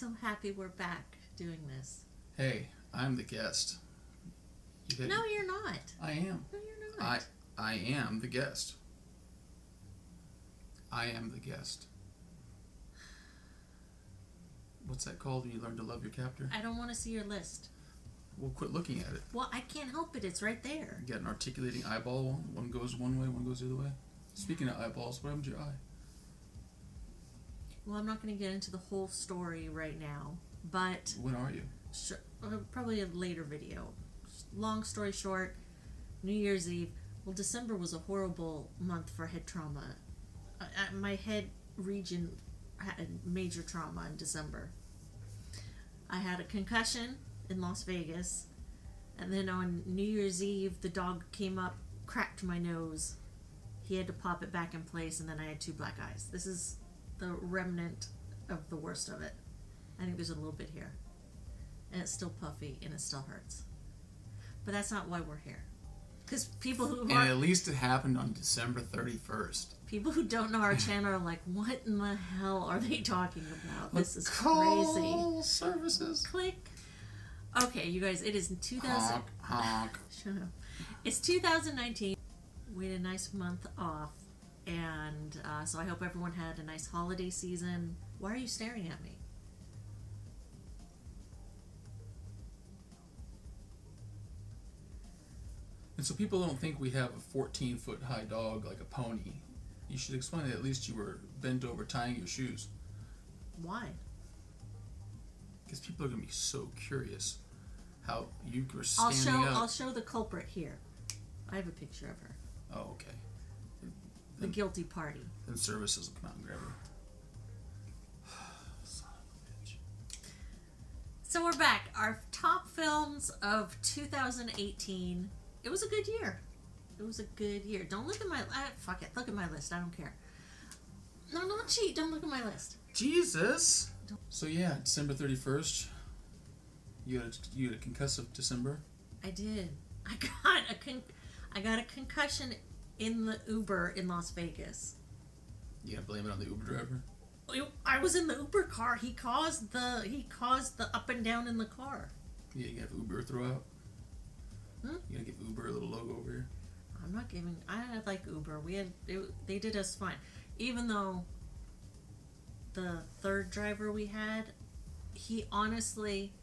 so happy we're back doing this. Hey, I'm the guest. No, you're not. I am. No, you're not. I am the guest. I am the guest. What's that called when you learn to love your captor? I don't want to see your list. Well, quit looking at it. Well, I can't help it. It's right there. You got an articulating eyeball. One goes one way, one goes the other way. Speaking of eyeballs, what happened to your eye? Well, I'm not going to get into the whole story right now, but... When are you? Probably a later video. Long story short, New Year's Eve. Well, December was a horrible month for head trauma. My head region had major trauma in December. I had a concussion in Las Vegas, and then on New Year's Eve, the dog came up, cracked my nose. He had to pop it back in place, and then I had 2 black eyes. This is the remnant of the worst of it. I think there's a little bit here. And it's still puffy, and it still hurts. But that's not why we're here. Because people who And at least it happened on December 31st. People who don't know our channel are like, what in the hell are they talking about? This is Call crazy. services. Click. Okay, you guys, it is 2000. Honk, honk. Shut up. It's 2019. We had a nice month off. And so I hope everyone had a nice holiday season. Why are you staring at me? And so people don't think we have a 14-foot high dog like a pony. You should explain that at least you were bent over tying your shoes. Why? Because people are going to be so curious how you were standing up. I'll show the culprit here. I have a picture of her. Oh, okay. The guilty party. Then services will come out and grab her. Son of a bitch. So we're back. Our top films of 2018. It was a good year. It was a good year. Don't look at my... fuck it. Look at my list. I don't care. No, don't cheat. Don't look at my list. Jesus! So yeah, December 31st. You had a concussive December? I did. I got a concussion in the Uber in Las Vegas. You gonna blame it on the Uber driver? I was in the Uber car. He caused the up and down in the car. Yeah, you gonna have Uber throw out? Hmm? You gonna give Uber a little logo over here? I'm not giving... I like Uber. They did us fine. Even though the third driver we had, he honestly...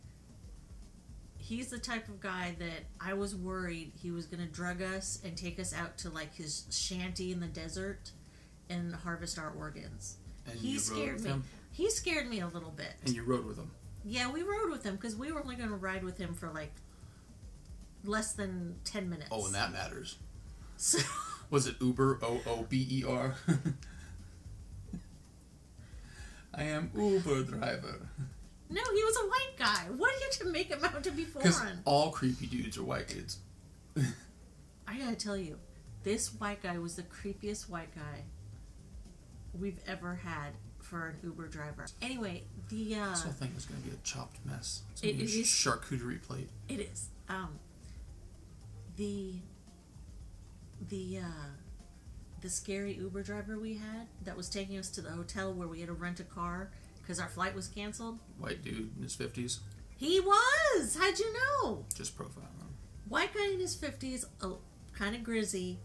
He's the type of guy that I was worried he was going to drug us and take us out to like his shanty in the desert and harvest our organs. And He you scared rode with me. him? He scared me a little bit. And you rode with him? Yeah, we rode with him because we were only going to ride with him for like less than 10 minutes. Oh, and that matters. So, was it Uber? O-O-B-E-R? I am Uber driver. no, he was a white guy. What did you make him out to be Because foreign? all creepy dudes are white dudes. I gotta tell you, this white guy was the creepiest white guy we've ever had for an Uber driver. Anyway, the This whole thing is going to be a chopped mess. It's It going to be a is. charcuterie plate. It is. The scary Uber driver we had that was taking us to the hotel where we had to rent a car because our flight was canceled. White dude in his 50s. He was. How'd you know? Just profile him. White guy in his 50s, kind of grizzy.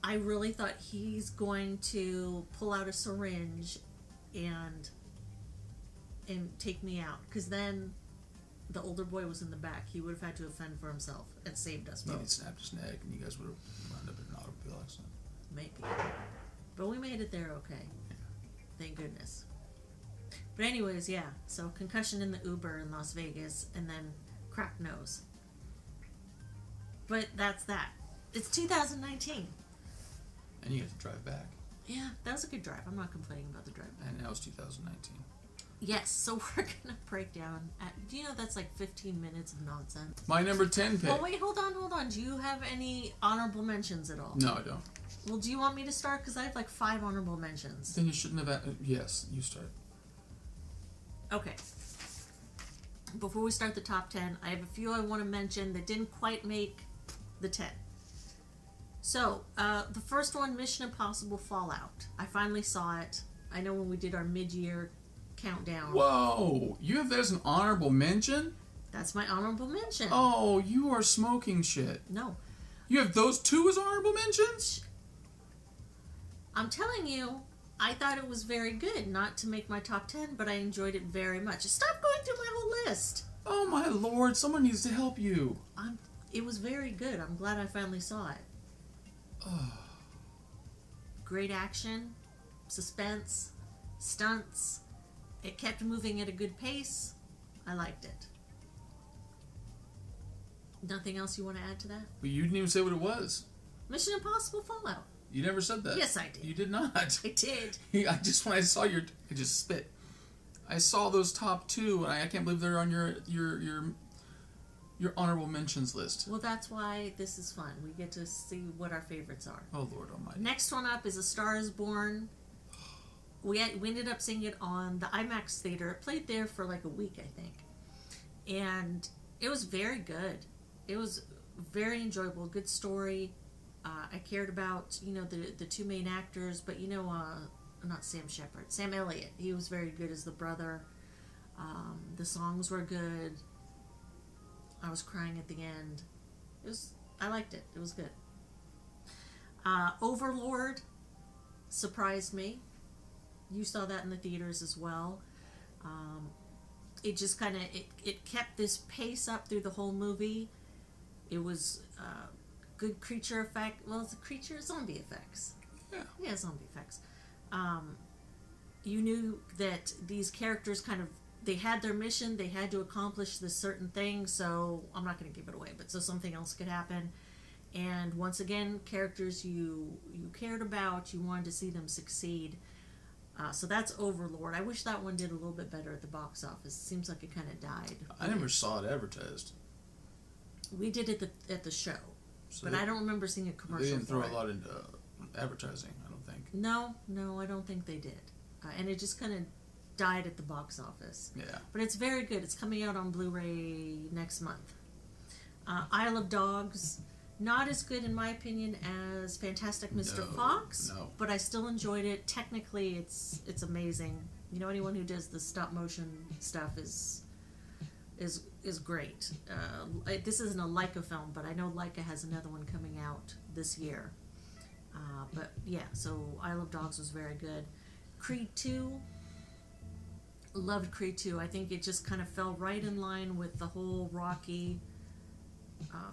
I really thought he's going to pull out a syringe and take me out, because then the older boy was in the back. He would have had to fend for himself and saved us Maybe both. he snapped his neck and you guys would have wound up in an automobile accident. Maybe. But we made it there okay. Thank goodness. But anyways, yeah. So concussion in the Uber in Las Vegas and then cracked nose. But that's that. It's 2019. And you have to drive back. Yeah, that was a good drive. I'm not complaining about the drive. And now it's 2019. Yes, so we're going to break down. Do you know that's like 15 minutes of nonsense? My number 10 pick. Oh, wait, hold on. Do you have any honorable mentions at all? No, I don't. Well, do you want me to start? Because I have like 5 honorable mentions. Then you shouldn't have... Yes, you start. Okay. Before we start the top 10, I have a few I want to mention that didn't quite make the 10. So, the first one, Mission Impossible Fallout. I finally saw it. I know when we did our mid-year countdown. Whoa! You have that as an honorable mention? That's my honorable mention. Oh, you are smoking shit. No. You have those two as honorable mentions? I'm telling you, I thought it was very good. Not to make my top 10, but I enjoyed it very much. Stop going through my whole list. Oh my lord, someone needs to help you. It was very good. I'm glad I finally saw it. Great action, suspense, stunts. It kept moving at a good pace. I liked it. Nothing else you want to add to that? But you didn't even say what it was. Mission Impossible Fallout. You never said that. Yes, I did. You did not. I did. I just, when I saw I just spit. I saw those top two, and I can't believe they're on your honorable mentions list. Well, that's why this is fun. We get to see what our favorites are. Oh, Lord Almighty. Next one up is A Star Is Born. We ended up seeing it on the IMAX theater. It played there for like a week, I think. And it was very good. It was very enjoyable. Good story. I cared about, the two main actors, but not Sam Shepard. Sam Elliott. He was very good as the brother. The songs were good. I was crying at the end. I liked it. It was good. Overlord surprised me. You saw that in the theaters as well. It just kind of it kept this pace up through the whole movie. It was good creature effect. Well, it's zombie effects. Yeah, zombie effects. You knew that these characters they had their mission. They had to accomplish this certain thing. So I'm not going to give it away, but so something else could happen. And once again, characters you cared about, you wanted to see them succeed. So that's Overlord. I wish that one did a little bit better at the box office. It seems like it kind of died. I never saw it advertised. We did it at the show, so but I don't remember seeing a commercial. They didn't throw a lot into advertising, I don't think. No, I don't think they did. And it just kind of died at the box office. Yeah. But it's very good. It's coming out on Blu-ray next month. Isle of Dogs. Not as good, in my opinion, as Fantastic Mr. Fox, but I still enjoyed it. Technically, it's amazing. Anyone who does the stop motion stuff is great. This isn't a Leica film, but I know Leica has another one coming out this year. But yeah, so Isle of Dogs was very good. Creed 2. Loved Creed 2. I think it just kind of fell right in line with the whole Rocky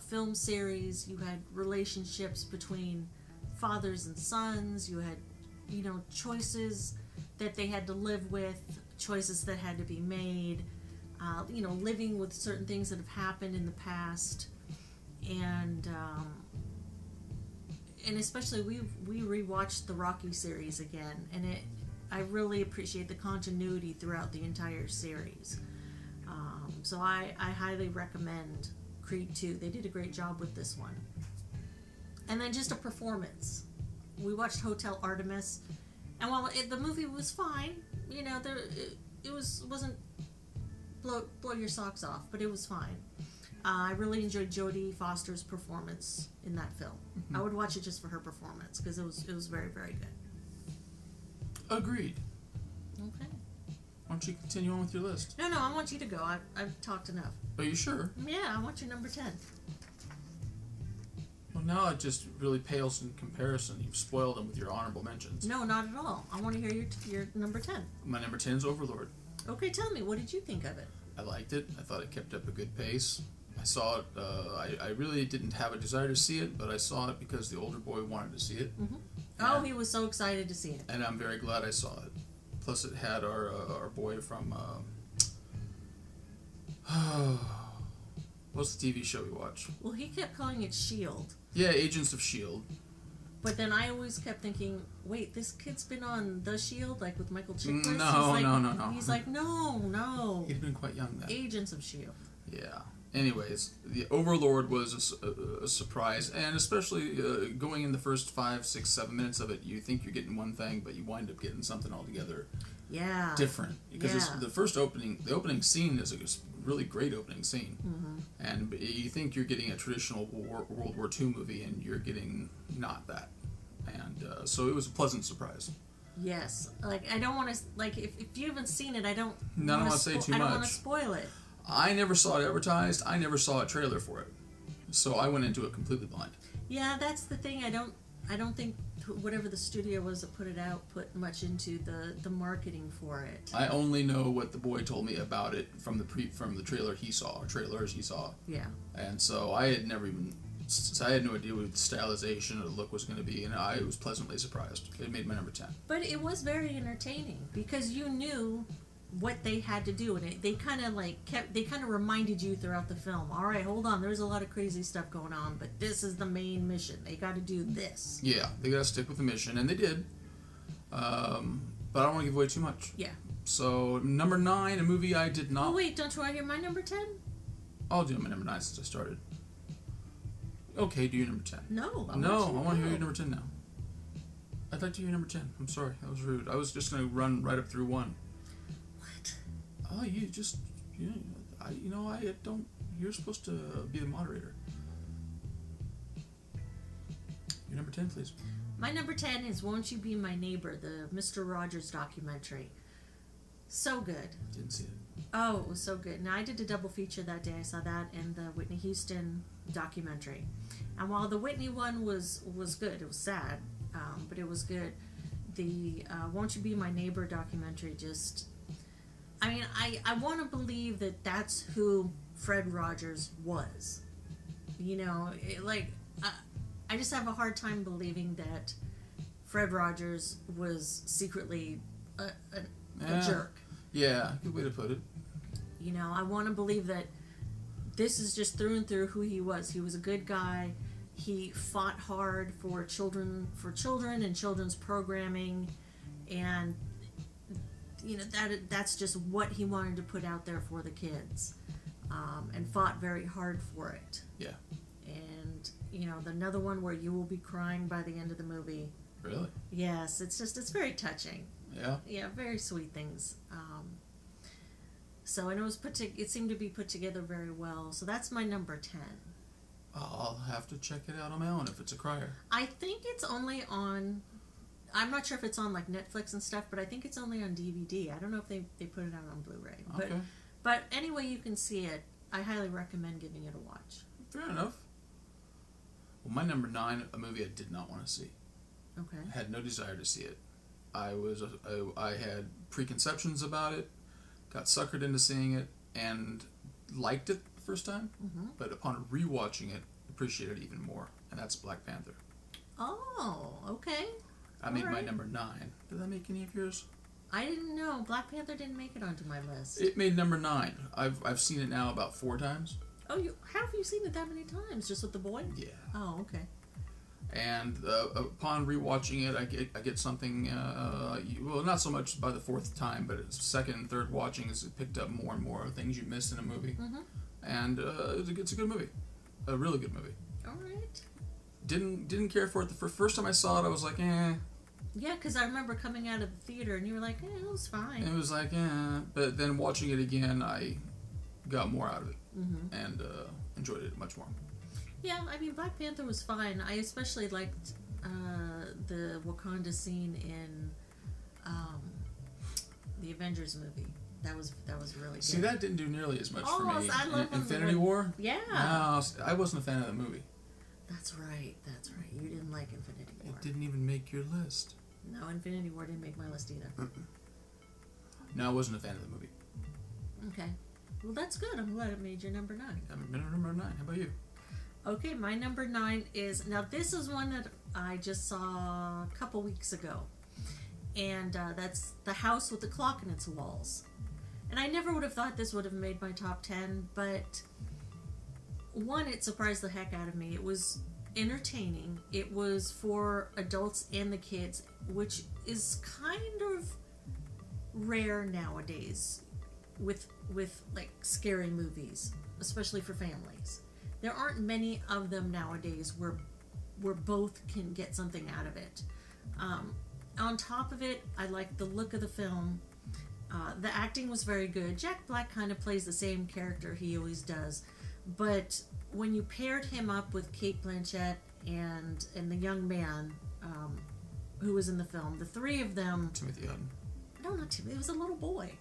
film series. You had relationships between fathers and sons. You had, choices that they had to live with, choices that had to be made, living with certain things that have happened in the past. And especially we rewatched the Rocky series again, and I really appreciate the continuity throughout the entire series. So I highly recommend Creed 2. They did a great job with this one. And then just a performance. We watched Hotel Artemis, and while the movie was fine, it wasn't blow your socks off, but it was fine. I really enjoyed Jodie Foster's performance in that film. Mm-hmm. I would watch it just for her performance because it was very, very good. Agreed. Okay. Why don't you continue on with your list? No, I want you to go. I've talked enough. Are you sure? Yeah, I want your number 10. Well, now it just really pales in comparison. You've spoiled them with your honorable mentions. No, not at all. I want to hear your number 10. My number 10 is Overlord. Okay, tell me, what did you think of it? I liked it. I thought it kept up a good pace. I saw it. I really didn't have a desire to see it, but I saw it because the older boy wanted to see it. Mm-hmm. Oh, he was so excited to see it. And I'm very glad I saw it. Plus, it had our boy from what's the TV show we watch? Well, he kept calling it S.H.I.E.L.D. Yeah, Agents of S.H.I.E.L.D. But then I always kept thinking, wait, this kid's been on The S.H.I.E.L.D., like with Michael Chiklis? No. He's like, no. He'd been quite young then. Agents of S.H.I.E.L.D. Yeah. Anyways, the Overlord was a surprise, and especially going in the first 5, 6, 7 minutes of it, you think you're getting one thing, but you wind up getting something altogether different. Because the opening scene is a really great opening scene, and you think you're getting a traditional World War II movie, and you're getting not that. And so it was a pleasant surprise. Yes. Like, I don't want to... Like, if you haven't seen it, I don't want to say too much. I don't want to spoil it. I never saw it advertised. I never saw a trailer for it. So I went into it completely blind. Yeah, that's the thing. I don't think whatever the studio was that put it out put much into the marketing for it. I only know what the boy told me about it from the trailer he saw, or trailers he saw. Yeah. And so I had no idea what the stylization or the look was going to be, and I was pleasantly surprised. It made my number 10. But it was very entertaining because you knew what they had to do, and they kind of reminded you throughout the film. All right, hold on, there's a lot of crazy stuff going on, but this is the main mission. They got to do this. Yeah, they got to stick with the mission, and they did. But I don't want to give away too much. Yeah. So number 9, a movie I did not. Oh wait, don't you want to hear my number 10? I'll do my number 9 since I started. Okay, do your number 10. No, I want to hear your number 10 now. I'd like to hear your number 10. I'm sorry, that was rude. I was just going to run right up through 1. What? Oh, you just, I don't, you're supposed to be the moderator. Your number 10, please. My number 10 is Won't You Be My Neighbor, the Mr. Rogers documentary. So good. Didn't see it. Oh, it was so good. Now, I did a double feature that day. I saw that and the Whitney Houston documentary. And while the Whitney one was good, it was sad, but it was good. The Won't You Be My Neighbor documentary just... I mean, I want to believe that that's who Fred Rogers was. You know, I just have a hard time believing that Fred Rogers was secretly a jerk. Yeah, good way to put it. You know, I want to believe that this is just through and through who he was. He was a good guy. He fought hard for children and children's programming, and you know that's just what he wanted to put out there for the kids, and fought very hard for it. Yeah. And you know, another one where you will be crying by the end of the movie. Really? Yes, it's very touching. Yeah. Yeah, very sweet things. So, and it seemed to be put together very well. So that's my number 10. I'll have to check it out on my own if it's a crier. I think it's only on, I'm not sure if it's on like Netflix and stuff, but I think it's only on DVD. I don't know if they put it out on Blu-ray. Okay. But anyway you can see it, I highly recommend giving it a watch. Fair enough. Well, my number 9, a movie I did not want to see. Okay. I had no desire to see it. I had preconceptions about it, got suckered into seeing it, and liked it the first time, but upon rewatching it, appreciated it even more, and that's Black Panther. Oh, okay. I made my number 9. Did that make any of yours? I didn't know. Black Panther didn't make it onto my list. It made number 9. I've seen it now about 4 times. Oh, how have you seen it that many times? Just with the boy? Yeah. Oh, okay. And upon rewatching it, I get something. Well, not so much by the 4th time, but it's second and third watching is it picked up more and more things you missed in a movie. And it's a good movie, a really good movie. All right. Didn't care for it the first time I saw it. I was like, eh. Yeah, because I remember coming out of the theater and you were like, it was fine. It was like, eh. But then watching it again, I got more out of it and enjoyed it much more. Yeah, I mean, Black Panther was fine. I especially liked the Wakanda scene in the Avengers movie. That was really good. See, that didn't do nearly as much for me. I love Infinity War? Yeah. No, I wasn't a fan of the movie. That's right. You didn't like Infinity War. It didn't even make your list. No, Infinity War didn't make my list either. No, I wasn't a fan of the movie. Okay. Well, that's good. I'm glad it made your number 9. Number 9. How about you? Okay, my number 9 is... Now, this is one that I just saw a couple weeks ago. And that's The House with the Clock in Its Walls. And I never would have thought this would have made my top 10, but... One, it surprised the heck out of me. It was entertaining. It was for adults and the kids, which is kind of rare nowadays with like scary movies, especially for families. There aren't many of them nowadays where both can get something out of it. On top of it, I liked the look of the film. The acting was very good. Jack Black kind of plays the same character he always does, but when you paired him up with Cate Blanchett and the young man, who was in the film. The three of them... Timothy Hutton. No, not Timothy. It was a little boy.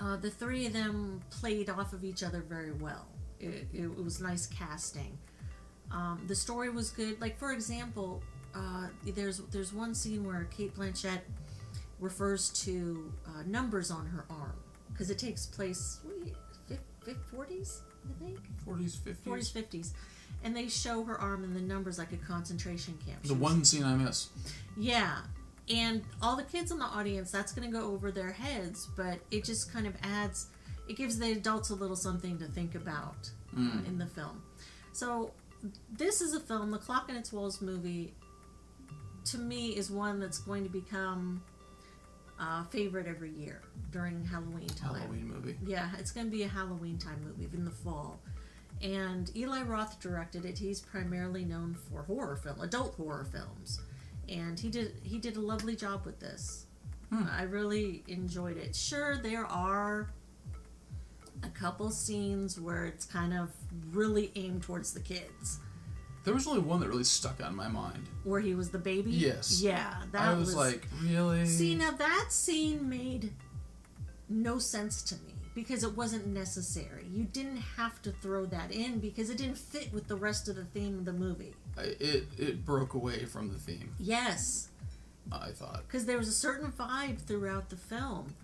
Oh. The three of them played off of each other very well. It was nice casting. The story was good. Like, for example, there's one scene where Cate Blanchett refers to numbers on her arm. Because it takes place, 40s, I think? 40s, 50s? 40s, 50s. And they show her arm and the numbers like a concentration camp. The one scene I miss. Yeah. And all the kids in the audience, that's going to go over their heads, but it just kind of adds, it gives the adults a little something to think about in the film. So this is a film, the Clock in Its Walls movie, to me is one that's going to become a favorite every year during Halloween time. Halloween movie. Yeah, it's going to be a Halloween time movie in the fall. And Eli Roth directed it. He's primarily known for adult horror films. And he did a lovely job with this. I really enjoyed it. Sure, there are a couple scenes where it's kind of really aimed towards the kids. There was only one that really stuck out in my mind. Where he was the baby? Yes. Yeah. I was like, really? See, now that scene made no sense to me. Because it wasn't necessary. You didn't have to throw that in because it didn't fit with the rest of the theme of the movie. It broke away from the theme. Yes. I thought. Because there was a certain vibe throughout the film.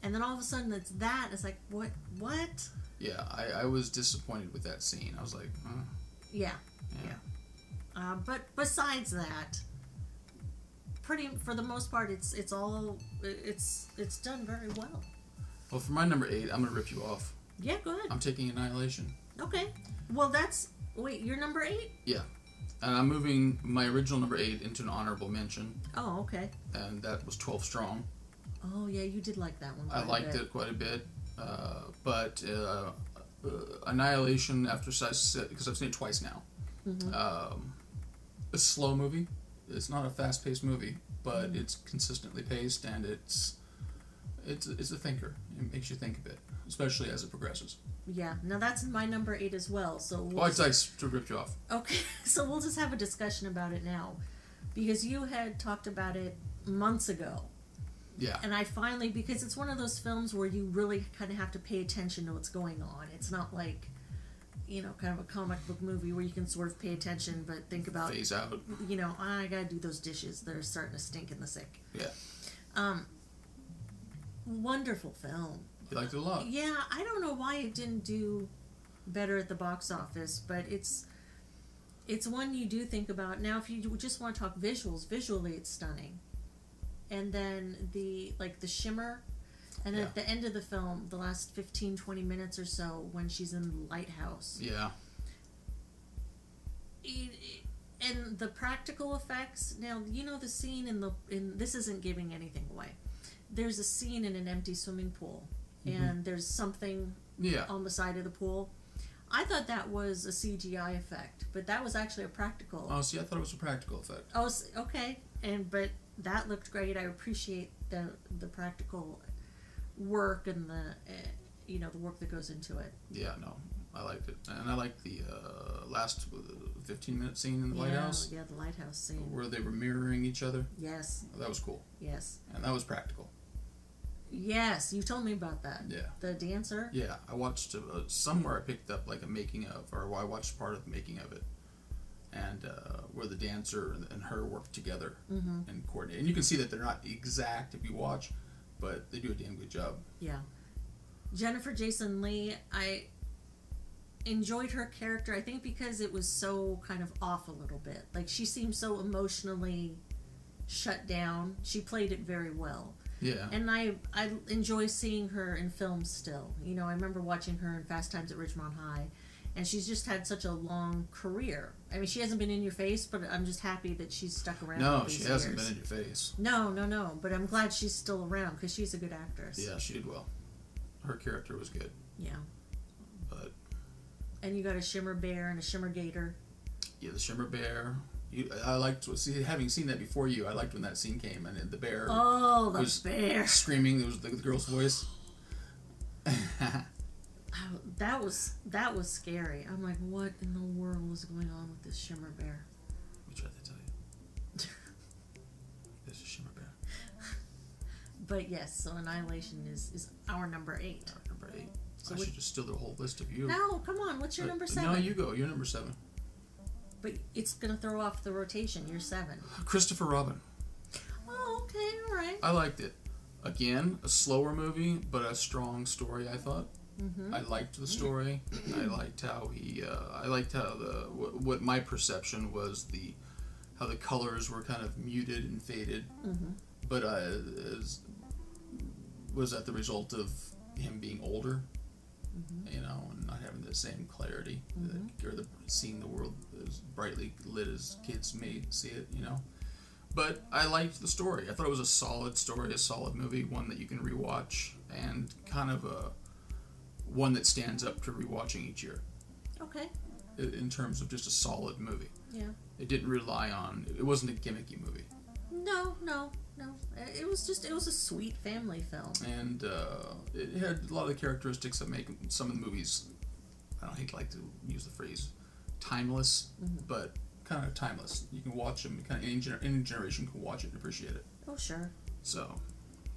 And then all of a sudden it's that. It's like, what? Yeah, I was disappointed with that scene. I was like, huh? Yeah. But besides that, for the most part, it's done very well. Well, for my number 8, I'm going to rip you off. Yeah, go ahead. I'm taking Annihilation. Okay. Well, wait, you're number 8? Yeah. And I'm moving my original number 8 into an honorable mention. Oh, okay. And that was 12 Strong. Oh, yeah, you did like that one I liked it quite a bit. But Annihilation, because I've seen it twice now. A slow movie. It's not a fast-paced movie, but it's consistently paced, and it's a thinker. It makes you think a bit, especially as it progresses. Yeah. Now that's my number 8 as well. So I'd like to rip you off. Okay. So we'll just have a discussion about it now, because you had talked about it months ago. Yeah. And I finally, because it's one of those films where you really kind of have to pay attention to what's going on. It's not like, kind of a comic book movie where you can sort of pay attention but think about phase out. I gotta do those dishes. They're starting to stink in the sink. Yeah. Wonderful film. You liked it a lot. Yeah, I don't know why it didn't do better at the box office, but it's one you do think about. Now, if you just want to talk visuals, visually it's stunning. And then the shimmer, and at the end of the film, the last 15-20 minutes or so, when she's in the lighthouse. Yeah. And the practical effects. Now, the scene in this isn't giving anything away. There's a scene in an empty swimming pool, and there's something on the side of the pool. I thought that was a CGI effect, but that was actually a practical. Oh, see, I thought it was a practical effect. Oh, okay, but that looked great. I appreciate the practical work and the work that goes into it. Yeah, no, I liked it, and I liked the last 15-minute scene in the lighthouse. Yeah, the lighthouse scene where they were mirroring each other. Yes, that was cool. Yes, and that was practical. Yes, you told me about that. Yeah, the dancer. Yeah, I watched somewhere. I picked up like a making of, or I watched part of the making of it, and where the dancer and her work together and coordinate. And you can see that they're not exact if you watch, but they do a damn good job. Yeah, Jennifer Jason Leigh, I enjoyed her character. I think because it was so kind of off a little bit. Like, she seemed so emotionally shut down. She played it very well. Yeah. And I enjoy seeing her in films still. I remember watching her in Fast Times at Ridgemont High, and she's just had such a long career. I mean, she hasn't been in your face, but I'm just happy that she's stuck around. No, she hasn't been in your face. No. But I'm glad she's still around because she's a good actress. Yeah, she did well. Her character was good. Yeah. But. And you got a Shimmer Bear and a Shimmer Gator. Yeah, the Shimmer Bear. I liked having seen that before you. I liked when that scene came and the bear. Oh, the bear screaming. It was the girl's voice. That was scary. I'm like, what in the world is going on with this Shimmer Bear? We tried to tell you. But yes, so Annihilation is our number 8. Our number 8. So I should just steal the whole list of you. No, come on. What's your number 7? No, you go. You're number 7. But it's going to throw off the rotation. You're 7. Christopher Robyn. Oh, okay. All right. I liked it. Again, a slower movie, but a strong story, I thought. Mm-hmm. I liked the story. I liked how what my perception was how the colors were kind of muted and faded. Mm-hmm. But was that the result of him being older? Mm-hmm. You know, and not having the same clarity, Mm-hmm. or seeing the world as brightly lit as kids may see it, you know. But I liked the story. I thought it was a solid story, a solid movie, one that you can rewatch, and kind of one that stands up to rewatching each year. Okay. In terms of just a solid movie. Yeah. It didn't rely on. It wasn't a gimmicky movie. No. It was a sweet family film. And it had a lot of the characteristics that make some of the movies, I don't like to use the phrase timeless, but kind of timeless. You can watch them, kind of any generation can watch it and appreciate it. Oh, sure. So,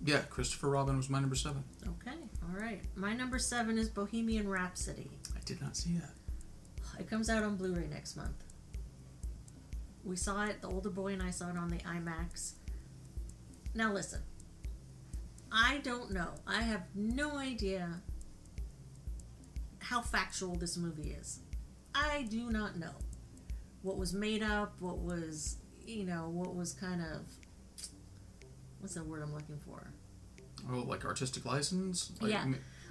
yeah, Christopher Robyn was my number 7. Okay, all right. My number 7 is Bohemian Rhapsody. I did not see that. It comes out on Blu-ray next month. We saw it, the older boy and I saw it on the IMAX. Now listen, I don't know. I have no idea how factual this movie is. I do not know what was made up, what was kind of, what's the word I'm looking for? Oh, like artistic license? Like, yeah.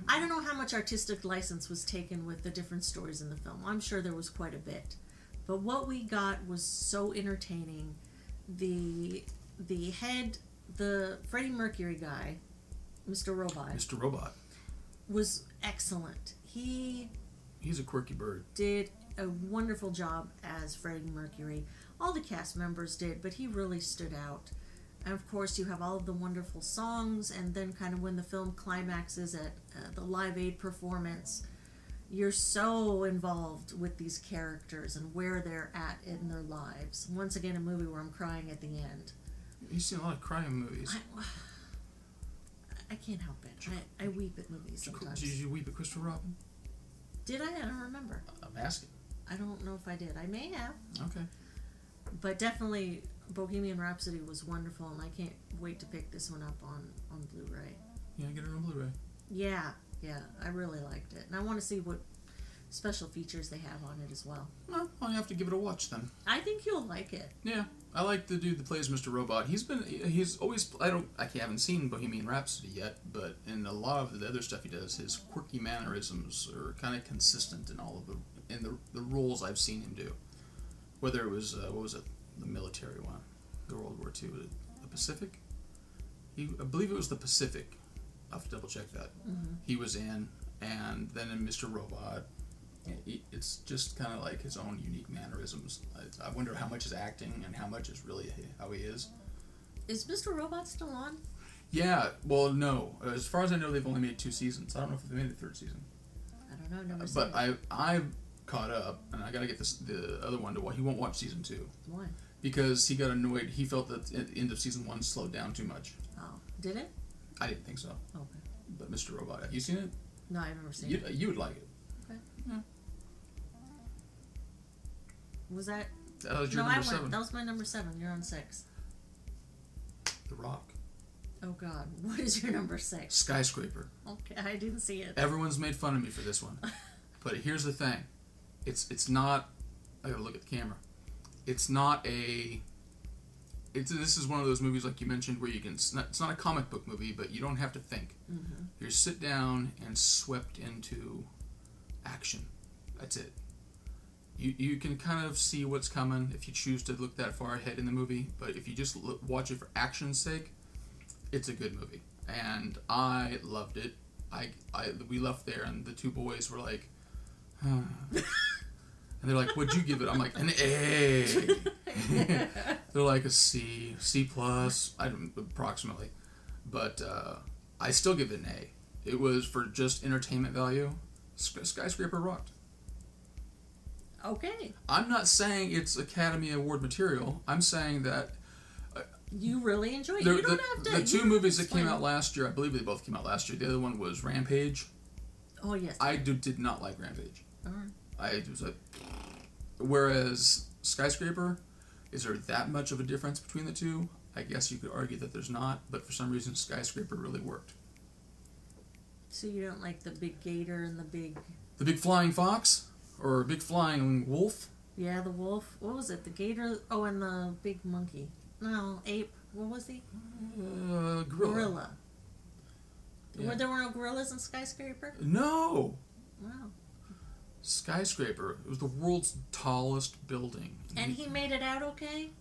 I don't know how much artistic license was taken with the different stories in the film. I'm sure there was quite a bit. But what we got was so entertaining. The Freddie Mercury guy, Mr. Robot, was excellent. He's a quirky bird. Did a wonderful job as Freddie Mercury. All the cast members did, but he really stood out. And of course, you have all of the wonderful songs, and then kind of when the film climaxes at the Live Aid performance, you're so involved with these characters and where they're at in their lives. Once again, a movie where I'm crying at the end. You've seen a lot of crying movies. I can't help it. I weep at movies sometimes. Did you weep at Christopher Robyn? Did I? I don't remember. I'm asking. I don't know if I did. I may have. Okay. But definitely, Bohemian Rhapsody was wonderful, and I can't wait to pick this one up on Blu-ray. Yeah, get it on Blu-ray. Yeah, I really liked it. And I want to see what special features they have on it as well. Well, I'll have to give it a watch then. I think you'll like it. Yeah, I like the dude that plays Mr. Robot. He's always, I haven't seen Bohemian Rhapsody yet, but in a lot of the other stuff he does, his quirky mannerisms are kind of consistent in all of the roles I've seen him do. Whether it was, what was it, the military one, the World War II, the Pacific? I believe it was the Pacific. I'll have to double check that. Mm-hmm. He was in, and then in Mr. Robot, it's just kind of like his own unique mannerisms. I wonder how much is acting and how much is really how he is. Is Mr. Robot still on? Yeah, well, no. As far as I know, they've only made 2 seasons. I don't know if they've made a 3rd season. I don't know. Never but I've caught up, and I got to get the other one to watch. He won't watch season 2. Why? Because he got annoyed. He felt that at the end of season 1 slowed down too much. Oh, did it? I didn't think so. Okay. But Mr. Robot, have you seen it? No, I've never seen it. You would like it. Okay. Yeah. Was that? That was your number 7. That was my number 7. You're on 6. The Rock. Oh God, what is your number 6? Skyscraper. Okay, I didn't see it. Everyone's made fun of me for this one, but here's the thing: it's not. I gotta look at the camera. It's not a. This is one of those movies like you mentioned where you can. It's not a comic book movie, but you don't have to think. Mm-hmm. You're sit down and swept into action. That's it. You can kind of see what's coming if you choose to look that far ahead in the movie, but if you just watch it for action's sake, it's a good movie, and I loved it. We left there, and the 2 boys were like, huh. And they're like, "What'd you give it?" I'm like, "An A." They're like a C plus, approximately, but I still give it an A. It was for just entertainment value. Skyscraper rocked. Okay. I'm not saying it's Academy Award material. I'm saying that You really enjoy it. You don't have to. The two movies that came out last year, I believe they both came out last year. The other one was Rampage. Oh, yes. I did not like Rampage. All right. I was like... Whereas Skyscraper, is there that much of a difference between the two? I guess you could argue that there's not, but for some reason Skyscraper really worked. So you don't like the big gator and the big... The big flying fox? Or big flying wolf? Yeah, the wolf. What was it? The gator? Oh, and the big monkey. No, ape. What was he? Gorilla. Yeah. There were no gorillas in Skyscraper? No! Wow. Skyscraper. It was the world's tallest building. And he made it out okay?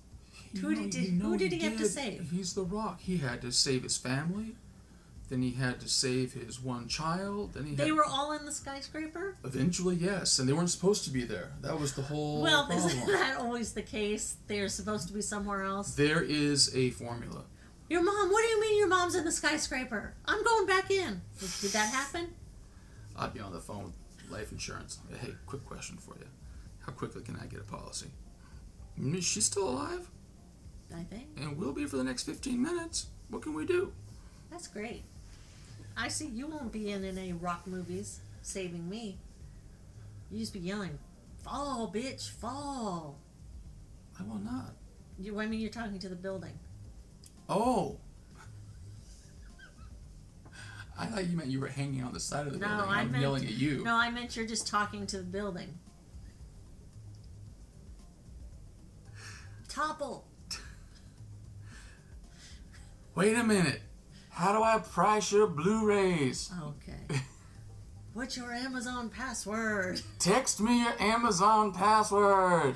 Who did he have to save? He's the Rock. He had to save his family. Then he had to save his one child. Then they were all in the skyscraper? Eventually, yes. And they weren't supposed to be there. That was the whole problem. Isn't that always the case? They're supposed to be somewhere else? There is a formula. Your mom? What do you mean your mom's in the skyscraper? I'm going back in. Did that happen? I'd be on the phone with life insurance. Hey, quick question for you. How quickly can I get a policy? Is she still alive? I think. And will be for the next 15 minutes. What can we do? That's great. I see you won't be in any rock movies saving me. You just be yelling, fall, bitch, fall. I will not. I mean, you're talking to the building. Oh. I thought you meant you were hanging on the side of the building. I'm yelling at you. No, I meant you're just talking to the building. Topple. Wait a minute. How do I price your Blu-rays? Okay. What's your Amazon password? Text me your Amazon password.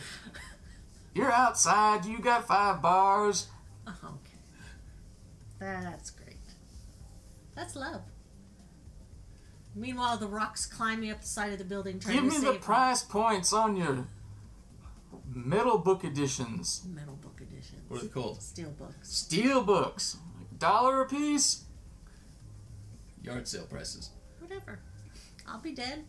You're outside. You got 5 bars. Okay. That's great. That's love. Meanwhile, the Rock's climbing up the side of the building trying to save Give me the price points on your metal book editions. Metal book editions. What are they called? Steel books. Steel books. $1 a piece. Yard sale prices. Whatever. I'll be dead.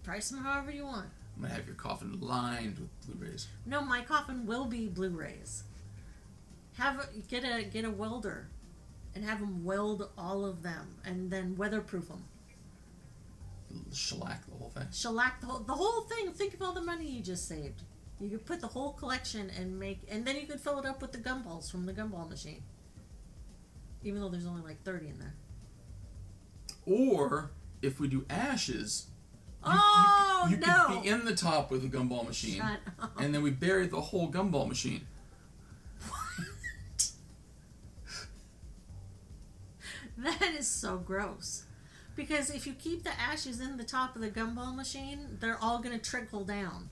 Price them however you want. I'm gonna have your coffin lined with Blu-rays. No, my coffin will be Blu-rays. Get a welder, and have him weld all of them, and then weatherproof them. Shellac the whole thing. Shellac the whole thing. Think of all the money you just saved. You could put the whole collection and then you could fill it up with the gumballs from the gumball machine. Even though there's only like 30 in there. Or, if we do ashes, you could be in the top with the gumball machine. Shut up. And then we bury the whole gumball machine. What? That is so gross. Because if you keep the ashes in the top of the gumball machine, they're all going to trickle down.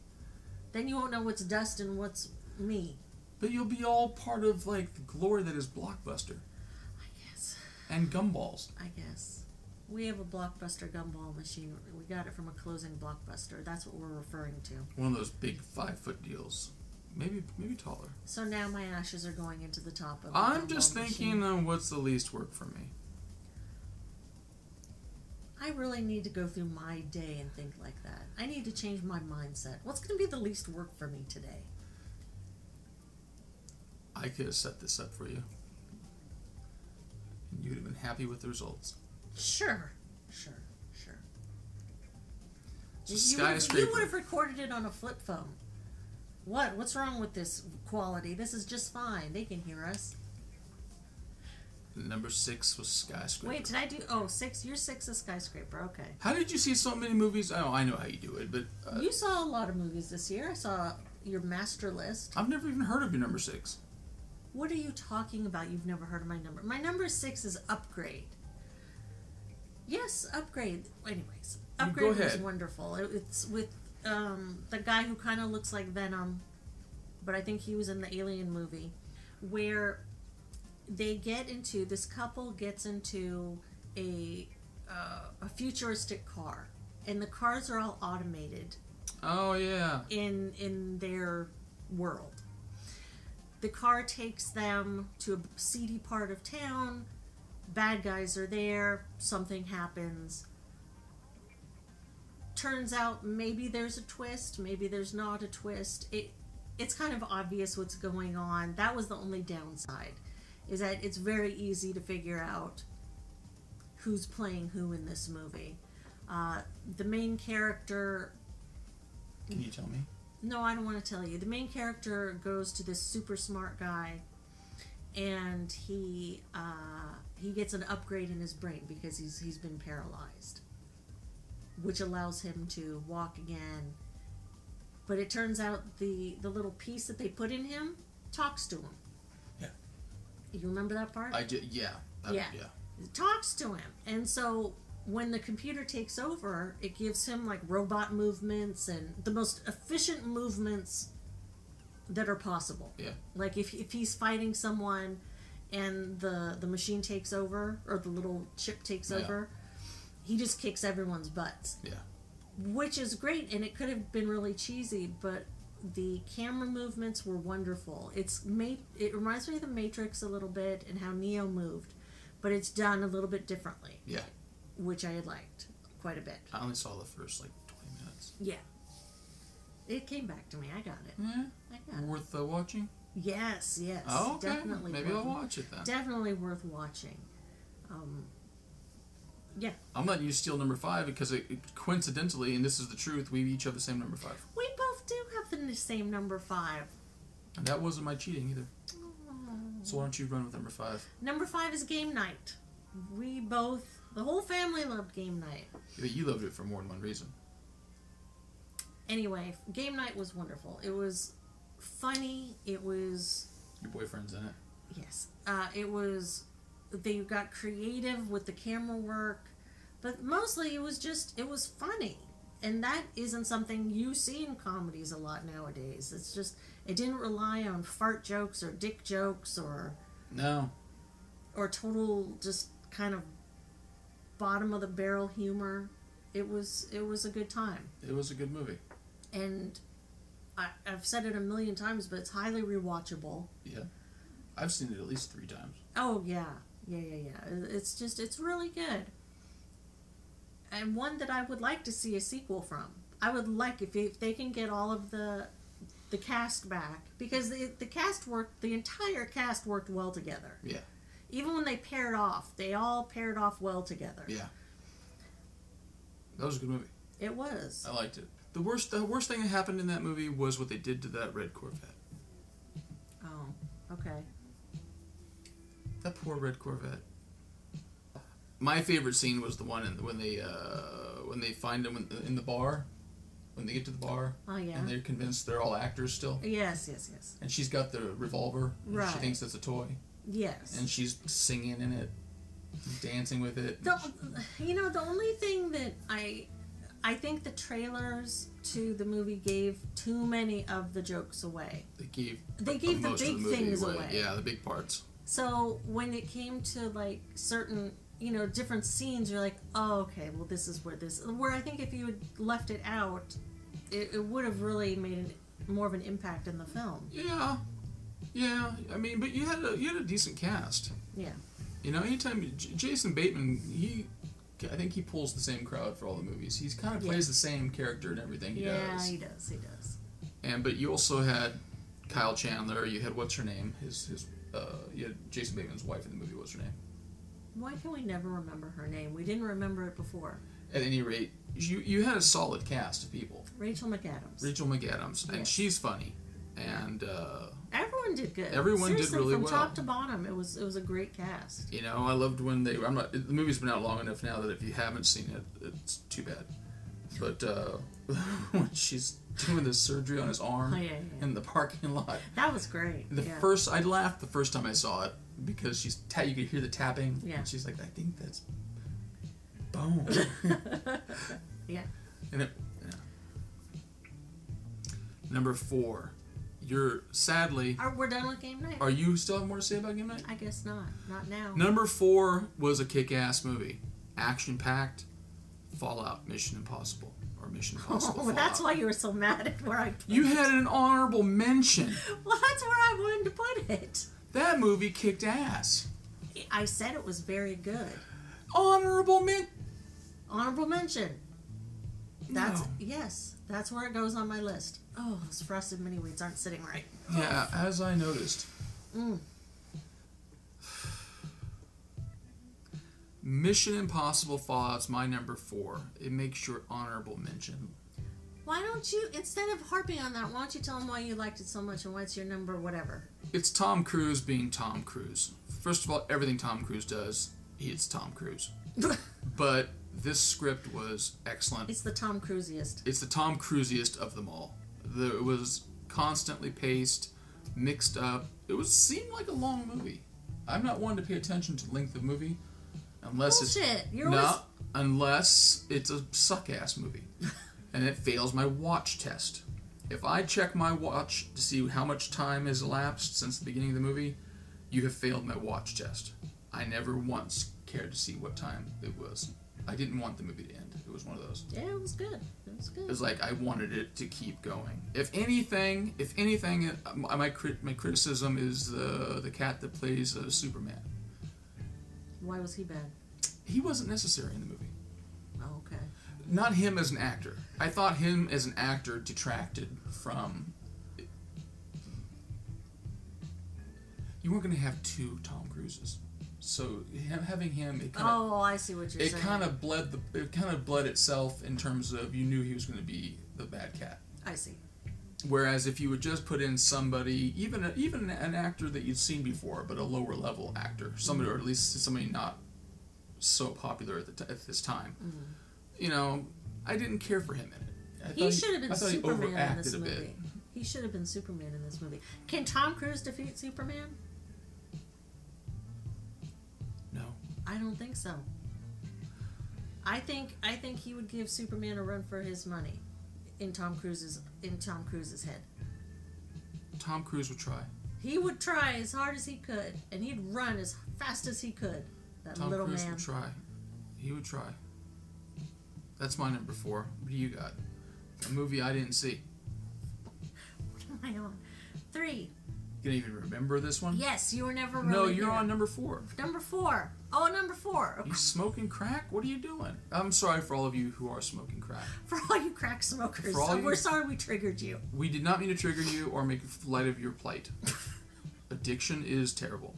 Then you won't know what's dust and what's me. But you'll be all part of, like, the glory that is Blockbuster. I guess. And gumballs. I guess. We have a Blockbuster gumball machine. We got it from a closing Blockbuster. That's what we're referring to. One of those big 5-foot deals. Maybe taller. So now my ashes are going into the top of the I'm just thinking on what's the least work for me. I really need to go through my day and think like that. I need to change my mindset. What's going to be the least work for me today? I could have set this up for you. And you'd have been happy with the results. Sure. So Skyscraper. You would have recorded it on a flip phone. What's wrong with this quality? This is just fine. They can hear us. Number 6 was Skyscraper. Wait, did I do... Oh, 6. You're 6 is Skyscraper. Okay. How did you see so many movies? Oh, I know how you do it, but... you saw a lot of movies this year. I saw your master list. I've never even heard of your number 6. What are you talking about? You've never heard of my number. My number 6 is Upgrade. Yes, Upgrade. Anyways, Upgrade was wonderful. It's with the guy who kind of looks like Venom, but I think he was in the Alien movie, where... this couple gets into a futuristic car, and the cars are all automated. Oh yeah. In their world, the car takes them to a seedy part of town. Bad guys are there. Something happens. Turns out maybe there's a twist. Maybe there's not a twist. it's kind of obvious what's going on. That was the only downside, is that it's very easy to figure out who's playing who in this movie. The main character... Can you tell me? No, I don't want to tell you. The main character goes to this super smart guy, and he gets an upgrade in his brain because he's been paralyzed, which allows him to walk again. But it turns out the little piece that they put in him talks to him. Yeah. You remember that part? I did. Yeah. Yeah. It talks to him, and so when the computer takes over, it gives him like robot movements and the most efficient movements that are possible. Yeah. Like if he's fighting someone and the machine takes over, or the little chip takes over, he just kicks everyone's butts. Yeah. Which is great, and it could have been really cheesy, but the camera movements were wonderful. It reminds me of the Matrix a little bit and how Neo moved, but it's done a little bit differently. Yeah. Which I had liked quite a bit. I only saw the first 20 minutes. Yeah. It came back to me. I got it. Yeah. I got worth watching? Yes. Oh, okay. Definitely. Maybe I'll watch it then. Definitely worth watching. Yeah. I'm letting you steal number 5 because coincidentally, and this is the truth, we each have the same number 5. We both do have the same number 5. And that wasn't my cheating either. Oh. So why don't you run with number 5? Number 5 is Game Night. The whole family loved Game Night. Yeah, you loved it for more than one reason. Anyway, Game Night was wonderful. It was funny. It was... Your boyfriend's in it? Yes. It was... They got creative with the camera work. But mostly it was funny. And that isn't something you see in comedies a lot nowadays. It's just... It didn't rely on fart jokes or dick jokes or... No. Or total just kind of bottom of the barrel humor. It was a good time. It was a good movie. And I've said it a million times, but it's highly rewatchable. Yeah. I've seen it at least 3 times. Oh, yeah. Yeah. It's really good. And one that I would like to see a sequel from. I would like, if they can get all of the cast back, because the entire cast worked well together. Yeah. Even when they paired off, they all paired off well together. Yeah. That was a good movie. It was. I liked it. The worst thing that happened in that movie was what they did to that red Corvette. Oh, okay. That poor red Corvette. My favorite scene was the one when they find him in the bar, when they get to the bar. Oh yeah. And they're convinced they're all actors still. Yes. And she's got the revolver. And right. She thinks it's a toy. Yes. And she's singing in it, dancing with it. The only thing that I think the trailers to the movie gave too many of the jokes away. They gave the big things away. Yeah, the big parts. So when it came to like certain, different scenes, you're like, oh, okay, well this is where I think if you had left it out, it would have really made more of an impact in the film. Yeah. Yeah, I mean, but you had a decent cast. Yeah. Anytime Jason Bateman, I think he pulls the same crowd for all the movies. He kind of plays the same character in everything he does. Yeah, he does. But you also had Kyle Chandler. You had what's her name? You had Jason Bateman's wife in the movie. What's her name? Why can we never remember her name? We didn't remember it before. At any rate, you had a solid cast of people. Rachel McAdams. And she's funny, and. Everyone did good. Everyone did really well. From top to bottom, it was a great cast. I loved when they. The movie's been out long enough now that if you haven't seen it, it's too bad. But when she's doing the surgery on his arm in the parking lot, that was great. I laughed the first time I saw it because you could hear the tapping. Yeah. And she's like, I think that's bone. Yeah. And Number 4. We're done with Game Night? Are you still have more to say about Game Night? I guess not. Not now. Number 4 was a kick-ass movie. Action-packed. Fallout. Mission Impossible. Or Mission Impossible Fallout. That's why you were so mad at where I put it. You had an honorable mention. Well, that's where I wanted to put it. That movie kicked ass. I said it was very good. Honorable mention. Honorable mention. Yes. That's where it goes on my list. Oh, those frosted mini wheats aren't sitting right. Yeah, as I noticed. Mission Impossible Fallout's my number 4. It makes your honorable mention. Why don't you, instead of harping on that, why don't you tell them why you liked it so much and why it's your number whatever? It's Tom Cruise being Tom Cruise. First of all, everything Tom Cruise does, it's Tom Cruise. But this script was excellent. It's the Tom Cruisiest. It's the Tom Cruisiest of them all. It was constantly paced, mixed up. Seemed like a long movie. I'm not one to pay attention to the length of movie. Unless unless it's a suck-ass movie. And it fails my watch test. If I check my watch to see how much time has elapsed since the beginning of the movie, you have failed my watch test. I never once cared to see what time it was. I didn't want the movie to end. It was one of those. Yeah, it was good. It was good. It was like I wanted it to keep going. If anything, my criticism is the cat that plays Superman. Why was he bad? He wasn't necessary in the movie. Oh, okay. Not him as an actor. I thought him as an actor detracted from... You weren't going to have 2 Tom Cruises. So having him... I see what you're saying. It kind of bled itself in terms of you knew he was going to be the bad cat. I see. Whereas if you would just put in somebody, even an actor that you'd seen before, but a lower level actor, somebody, or at least somebody not so popular at this time, I didn't care for him in it. He should have been Superman in this movie. He should have been Superman in this movie. Can Tom Cruise defeat Superman? No. I don't think so. I think he would give Superman a run for his money in Tom Cruise's head. Tom Cruise would try. He would try as hard as he could, and he'd run as fast as he could. That Tom little Cruise man. would try. He would try. That's my number 4. What do you got? A movie I didn't see. What am I on? 3. You can even remember this one? Yes, you were never really No, you're here. on number 4. Number 4. Oh, number 4. You smoking crack? What are you doing? I'm sorry for all of you who are smoking crack. For all you crack smokers. We're sorry we triggered you. We did not mean to trigger you or make light of your plight. Addiction is terrible.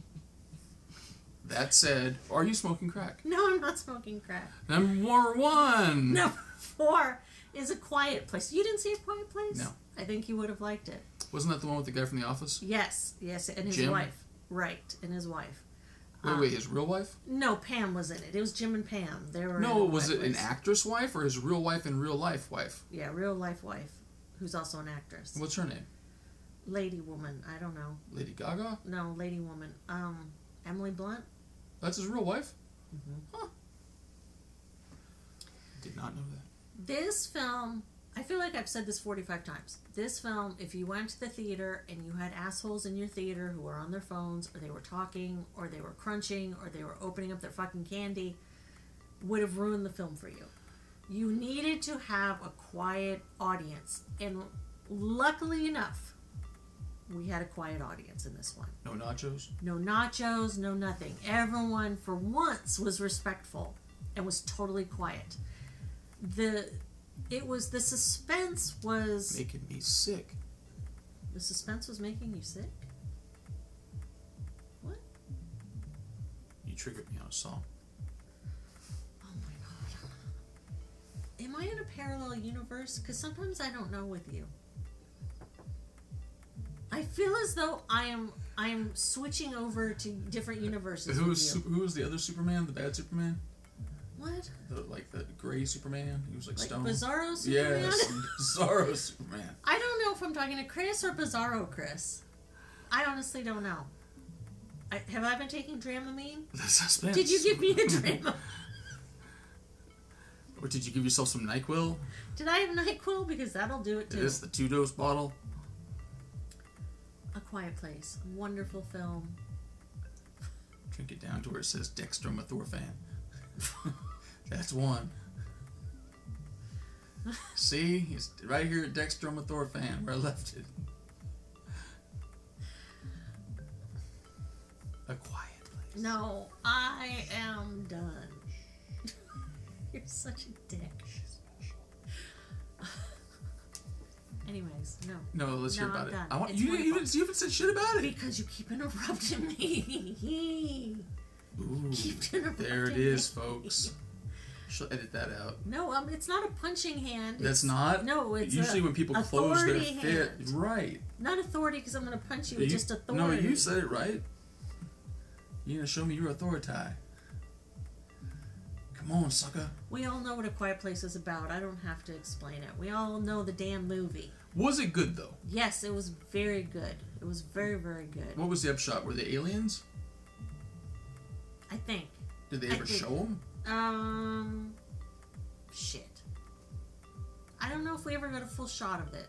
That said, are you smoking crack? No, I'm not smoking crack. Number 1. Number 4 is A Quiet Place. You didn't see A Quiet Place? No. I think you would have liked it. Wasn't that the one with the guy from The Office? Yes, and his Jim? wife. Right, and his wife. Wait, his real wife? No, Pam was in it. It was Jim and Pam. They were. No, was it an actress wife or his real wife and real life wife? Yeah, real life wife, who's also an actress. What's her name? Lady Woman. I don't know. Lady Gaga? No, Lady Woman. Emily Blunt. That's his real wife? Mm-hmm. Huh. Did not know that. This film, I feel like I've said this 45 times. This film, if you went to the theater and you had assholes in your theater who were on their phones, or they were talking, or they were crunching, or they were opening up their fucking candy, would have ruined the film for you. You needed to have a quiet audience. And luckily enough, we had a quiet audience in this one. No nachos? No nachos, no nothing. Everyone, for once, was respectful and was totally quiet. The suspense was... Making me sick. The suspense was making you sick? What? You triggered me on a song. Oh my god. Am I in a parallel universe? Because sometimes I don't know with you. I feel as though I am switching over to different universes. Who was the other Superman? The bad Superman? What? The gray Superman? He was like stone. Bizarro Superman? Yes, Bizarro Superman. I don't know if I'm talking to Chris or Bizarro Chris. I honestly don't know. Have I been taking Dramamine? The suspense. Did you give me a Dramamine? Or did you give yourself some NyQuil? Did I have NyQuil? Because that'll do it too. Is this the 2-dose bottle? A Quiet Place. Wonderful film. Drink it down to where it says dextromethorphan. That's one. See? It's right here at dextromethorphan where I left it. A Quiet Place. No, I am done. You're such a dick. Anyways, no. No, let's hear about it. Done. I want you haven't said shit about it. Because you keep interrupting me. Ooh, keep interrupting there it is, folks. She'll edit that out. No, it's not a punching hand. That's not? No, it's usually when people close their fist. Hand. Right. Not authority because I'm going to punch you with just authority. No, you said it right. You're going to show me your authority. Come on, sucker. We all know what A Quiet Place is about. I don't have to explain it. We all know the damn movie. Was it good, though? Yes, it was very good. It was very, very good. What was the upshot? Were they aliens? I think. Did they ever show them? Shit. I don't know if we ever got a full shot of it.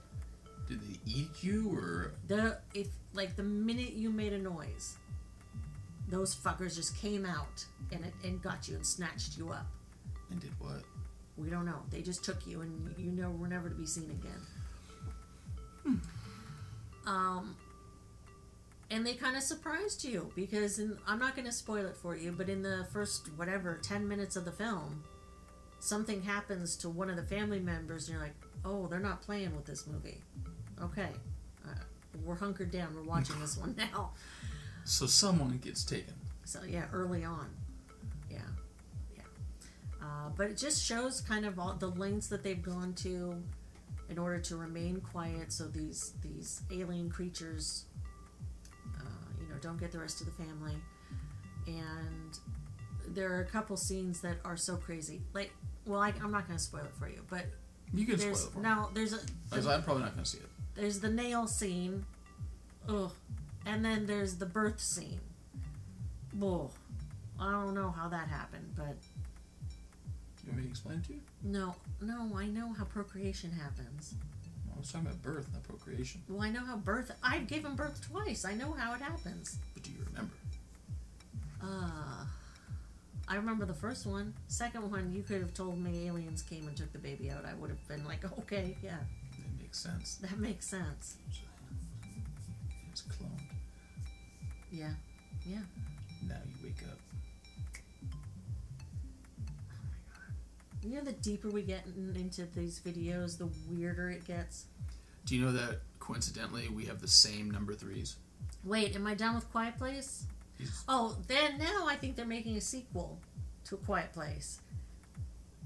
Did they eat you, or? The minute you made a noise, those fuckers just came out and got you and snatched you up. And did what? We don't know. They just took you and were never to be seen again. And they kind of surprised you because I'm not going to spoil it for you, but in the first 10 minutes of the film, something happens to one of the family members and you're like, oh, they're not playing with this movie. Okay. We're hunkered down. We're watching this one now. So someone gets taken. So yeah, early on. Yeah. But it just shows kind of all the lengths that they've gone to in order to remain quiet so these alien creatures don't get the rest of the family. And there are a couple scenes that are so crazy. I'm not going to spoil it for you, but you can spoil it for me. Now, I'm probably not going to see it. There's the nail scene. Ugh. And then there's the birth scene. Whoa. I don't know how that happened, but... Do you want me to explain it to you? No, I know how procreation happens. I was talking about birth, not procreation. Well, I know how I've given birth twice. I know how it happens. But do you remember? I remember the first one. Second one, you could have told me aliens came and took the baby out. I would have been like, okay, yeah. That makes sense. That makes sense. It's cloned. Yeah. Now you wake up. You know, the deeper we get into these videos, the weirder it gets. Do you know that, coincidentally, we have the same number 3s? Wait, am I done with Quiet Place? Then now I think they're making a sequel to A Quiet Place.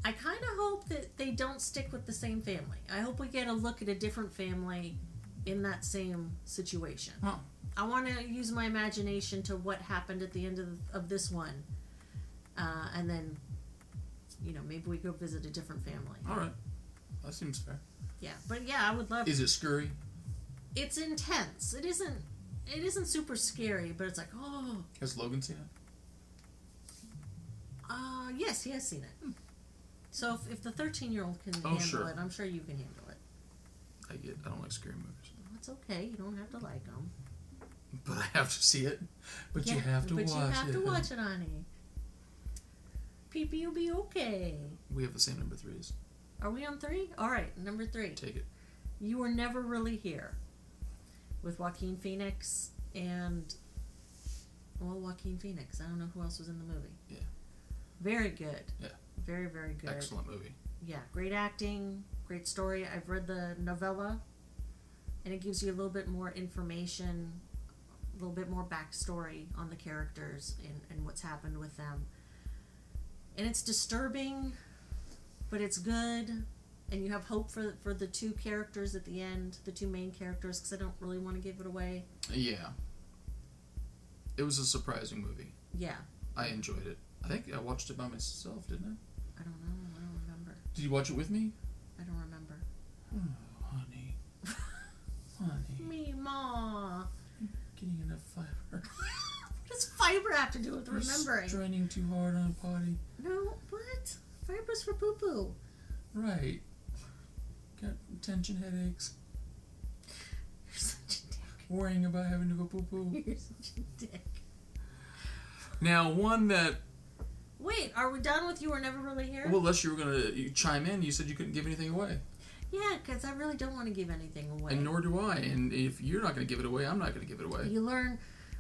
I kind of hope that they don't stick with the same family. I hope we get a look at a different family in that same situation. Huh. I want to use my imagination to what happened at the end of this one. And then... maybe we go visit a different family. All right. That seems fair. Yeah, but yeah, I would love... Is it scurry? It's intense. It isn't super scary, but it's like, oh... Has Logan seen it? Yes, he has seen it. So if the 13-year-old can handle it, I'm sure you can handle it. I don't like scary movies. Well, it's okay. You don't have to like them. But I have to see it. But you have to watch it. But you have to watch it, honey. Pee-pee will be okay. We have the same number 3s. Are we on 3? All right, number 3. Take it. You Were Never Really Here. With Joaquin Phoenix and... Joaquin Phoenix. I don't know who else was in the movie. Yeah. Very good. Yeah. Very, very good. Excellent movie. Yeah, great acting, great story. I've read the novella, and it gives you a little bit more information, a little bit more backstory on the characters and what's happened with them. And it's disturbing, but it's good. And you have hope for the two characters at the end, the two main characters, because I don't really want to give it away. Yeah. It was a surprising movie. Yeah. I enjoyed it. I think I watched it by myself, didn't I? I don't know. I don't remember. Did you watch it with me? I don't remember. Oh, honey. Honey. Me, Ma. Getting enough fiber. What does fiber have to do with remembering? Straining too hard on a potty. No, what? Fiber's for poo-poo. Right. Got tension headaches. You're such a dick. Worrying about having to go poo-poo. You're such a dick. Now, one that... Wait, are we done with You Were Never Really Here? Well, unless you were going to chime in, you said you couldn't give anything away. Yeah, because I really don't want to give anything away. And nor do I. And if you're not going to give it away, I'm not going to give it away. You learn...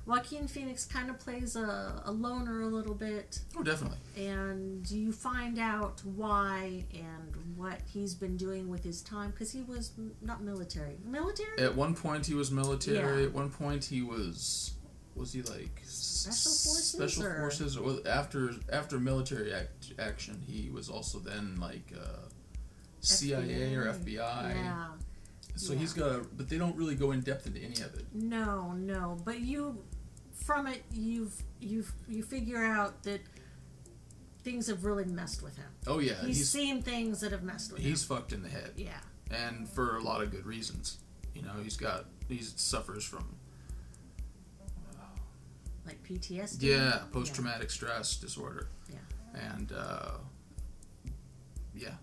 Joaquin Phoenix kind of plays a loner a little bit. Oh, definitely. And you find out why and what he's been doing with his time, because he was not military. Military? At one point he was military. Yeah. At one point he was he like Special Forces? Special Forces? Or after military action, he was also then like CIA or FBI. Yeah. So he's got, but they don't really go in depth into any of it. No. But from it, you figure out that things have really messed with him. Oh yeah, he's seen things that have messed with him. He's fucked in the head. Yeah. And for a lot of good reasons. You know, he suffers from like PTSD. Yeah, post-traumatic stress disorder. Yeah. And yeah,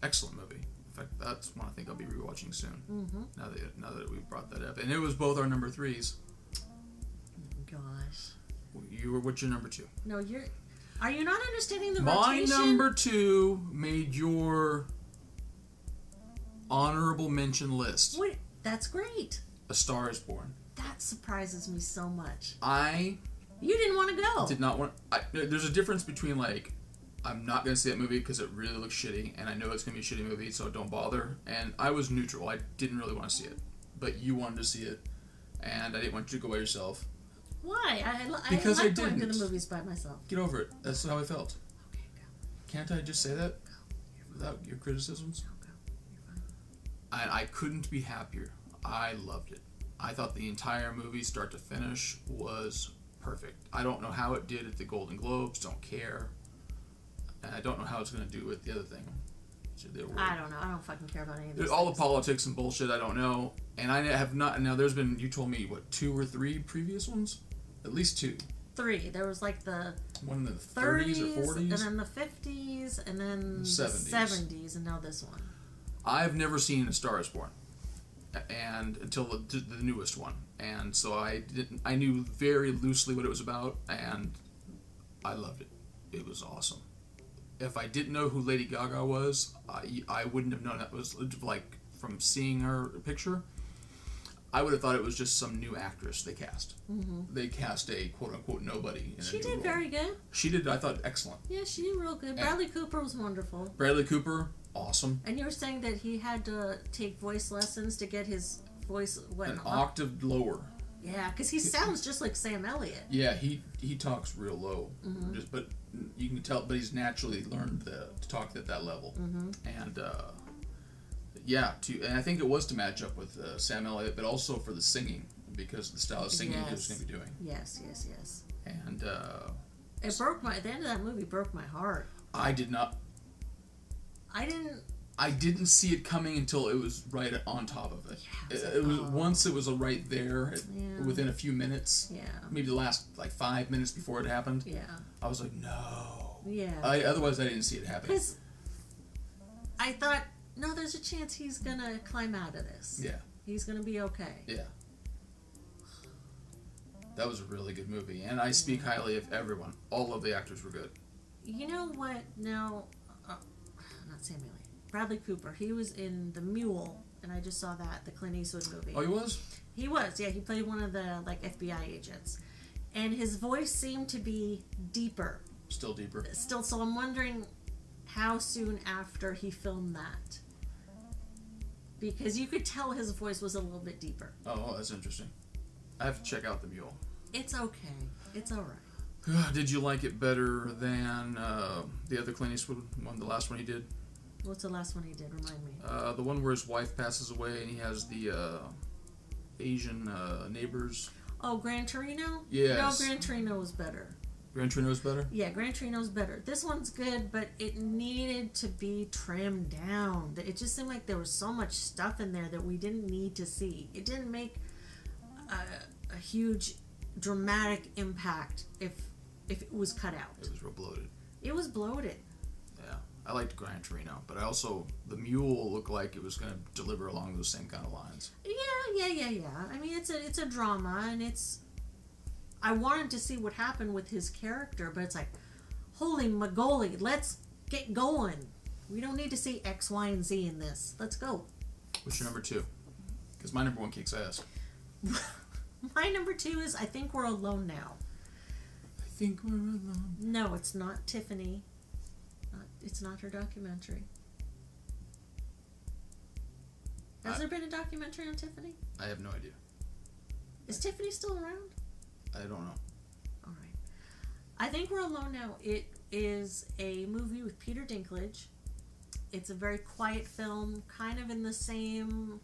excellent movie. In fact, that's one I think I'll be rewatching soon. Mm-hmm. Now that we've brought that up, and it was both our number 3s. Gosh. What's your number 2? No, are you not understanding the My rotation? number 2 made your honorable mention list. Wait, that's great. A Star Is Born. That surprises me so much. You didn't want to go. Did not want. There's a difference between like, I'm not going to see that movie because it really looks shitty, and I know it's going to be a shitty movie, so don't bother. And I was neutral. I didn't really want to see it, but you wanted to see it, and I didn't want you to go by yourself. Why? Because I I like going to didn't. the movies by myself. Get over it. That's how I felt. Okay, go. Can't I just say that without your criticisms? Go. You're fine. I couldn't be happier. I loved it. I thought the entire movie, start to finish, was perfect. I don't know how it did at the Golden Globes. Don't care. And I don't know how it's going to do with the other thing. I don't know. I don't fucking care about any of this. All the politics and bullshit, I don't know. And I have not... Now, there's been... You told me, what, 2 or 3 previous ones? At least 2. 3. There was like the... One in the 30s or 40s? And then the 50s, and then 70s. The 70s, and now this one. I've never seen A Star Is Born. And until the newest one. And so I knew very loosely what it was about, and I loved it. It was awesome. If I didn't know who Lady Gaga was, I wouldn't have known that was, like, from seeing her picture, I would have thought it was just some new actress they cast. Mm-hmm. They cast a quote-unquote nobody in She a new did role. very good. She did, I thought, excellent. Yeah, she did real good. Bradley Cooper was wonderful. Bradley Cooper, awesome. And you were saying that he had to take voice lessons to get his voice... An octave lower. Yeah, because he sounds just like Sam Elliott. Yeah, he talks real low. Mm-hmm. But you can tell, but he's naturally learned to talk at that level. Mm-hmm. And and I think it was to match up with Sam Elliott, but also for the singing, because of the style of singing he was going to be doing. Yes. And it broke the end of that movie broke my heart. I did not. I didn't see it coming until it was right on top of it. Yeah, it was once it was right there, within a few minutes. Yeah. Maybe the last 5 minutes before it happened. Yeah. I was like, no. Yeah. Otherwise, I didn't see it happening. Because I thought, no, there's a chance he's gonna climb out of this. Yeah. He's gonna be okay. Yeah. That was a really good movie, and I speak highly of everyone. All of the actors were good. You know what? Now, not Sam Elliott. Bradley Cooper. He was in The Mule, and I just saw that, the Clint Eastwood movie. Oh, he was? He was, yeah. He played one of the FBI agents, and his voice seemed to be deeper. Still deeper. Still. So I'm wondering how soon after he filmed that, because you could tell his voice was a little bit deeper. Oh, that's interesting. I have to check out The Mule. It's okay. It's all right. Did you like it better than the other Clint Eastwood one, the last one he did? What's the last one he did? Remind me. The one where his wife passes away and he has the Asian neighbors. Oh, Gran Torino? Yes. No, Gran Torino was better. Gran Torino's better? Yeah, Gran Torino's better. This one's good, but it needed to be trimmed down. It just seemed like there was so much stuff in there that we didn't need to see. It didn't make a huge dramatic impact if it was cut out. It was real bloated. It was bloated. Yeah, I liked Gran Torino, but The Mule looked like it was going to deliver along those same kind of lines. Yeah. I mean, it's a drama, and I wanted to see what happened with his character, but it's like, holy magoli, let's get going. We don't need to see X, Y, and Z in this. Let's go. What's your number 2? Because my number 1 kicks ass. My number 2 is I Think We're Alone Now. I think we're alone. No, it's not Tiffany. It's not her documentary. Has there been a documentary on Tiffany? I have no idea. Is Tiffany still around? I don't know. All right. I Think We're Alone Now. It is a movie with Peter Dinklage. It's a very quiet film, kind of in the same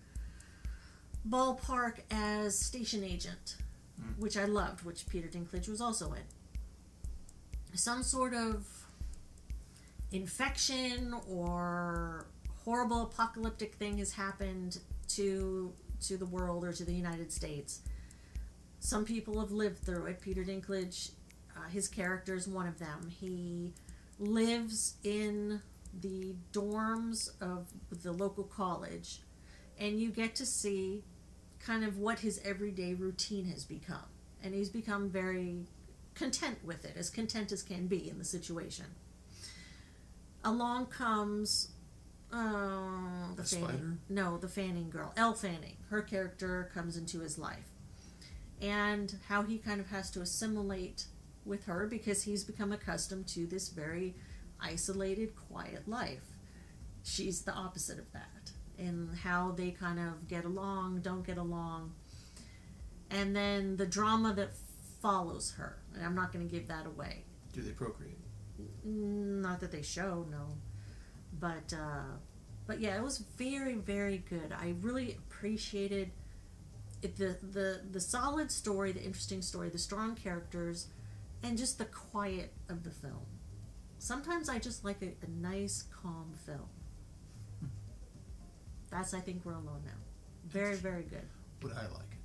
ballpark as Station Agent, which I loved, which Peter Dinklage was also in. Some sort of infection or horrible apocalyptic thing has happened to the world or to the United States. Some people have lived through it. Peter Dinklage, his character is one of them. He lives in the dorms of the local college, and you get to see kind of what his everyday routine has become. And he's become very content with it, as content as can be in the situation. Along comes the spider? No, the Fanning girl, Elle Fanning. Her character comes into his life, and how he kind of has to assimilate with her because he's become accustomed to this very isolated, quiet life. She's the opposite of that, and how they kind of get along, don't get along, and then the drama that follows her. And I'm not going to give that away. Do they procreate? Not that they show, no. But yeah, it was very, very good. I really appreciated it, the solid story, the interesting story, the strong characters, and just the quiet of the film. Sometimes I just like a nice, calm film. That's I Think We're Alone Now. Very, very good. Would I like it?